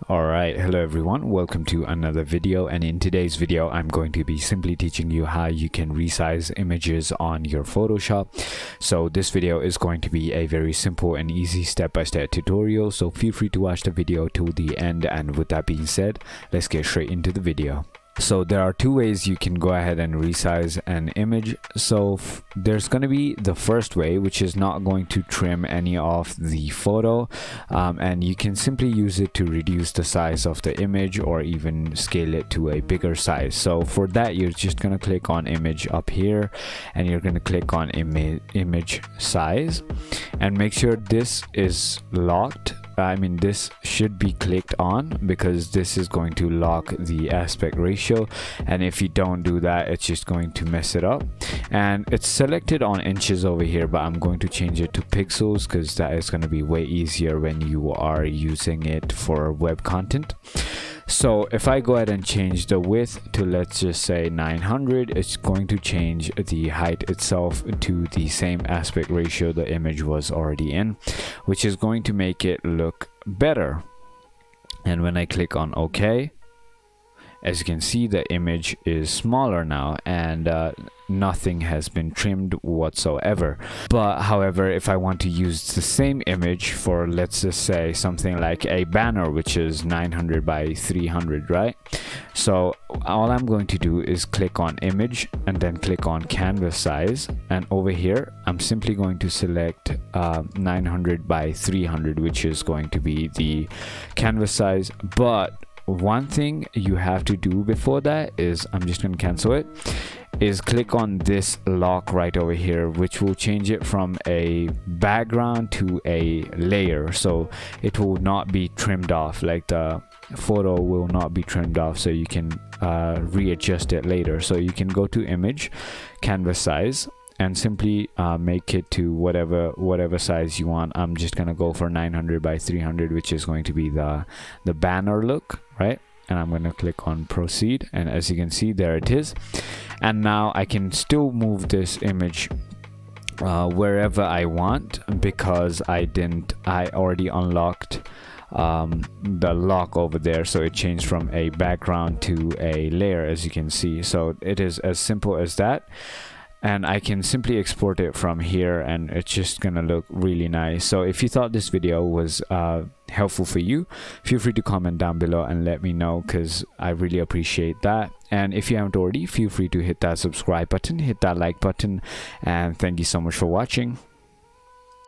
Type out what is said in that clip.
Alright, hello everyone, welcome to another video, and in today's video I'm going to be simply teaching you how you can resize images on your Photoshop. So this video is going to be a very simple and easy step-by-step tutorial, so feel free to watch the video till the end. And with that being said, let's get straight into the video. So there are two ways you can go ahead and resize an image. So there's going to be the first way, which is not going to trim any of the photo, and you can simply use it to reduce the size of the image or even scale it to a bigger size. So for that, you're just going to click on image up here and you're going to click on image size and make sure this is locked. This should be clicked on because this is going to lock the aspect ratio, and if you don't do that, it's just going to mess it up. And it's selected on inches over here, but I'm going to change it to pixels because that is going to be way easier when you are using it for web content. So if I go ahead and change the width to, let's just say 900, it's going to change the height itself to the same aspect ratio the image was already in, which is going to make it look better. And when I click on OK, as you can see, the image is smaller now and nothing has been trimmed whatsoever. But however, if I want to use the same image for, let's just say, something like a banner, which is 900 by 300, right? So all I'm going to do is click on image and then click on canvas size, and over here I'm simply going to select 900 by 300, which is going to be the canvas size. But one thing you have to do before that is, I'm just going to cancel it, is click on this lock right over here, which will change it from a background to a layer, so it will not be trimmed off. Like the photo will not be trimmed off, so you can readjust it later. So you can go to image, canvas size, and simply make it to whatever size you want. I'm just gonna go for 900 by 300, which is going to be the banner look, right? And I'm going to click on proceed, and as you can see, there it is. And now I can still move this image wherever I want, because I already unlocked the lock over there, so it changed from a background to a layer, as you can see. So it is as simple as that, and I can simply export it from here, and it's just gonna look really nice. So if you thought this video was helpful for you, feel free to comment down below and let me know, because I really appreciate that. And if you haven't already, feel free to hit that subscribe button, hit that like button, and thank you so much for watching.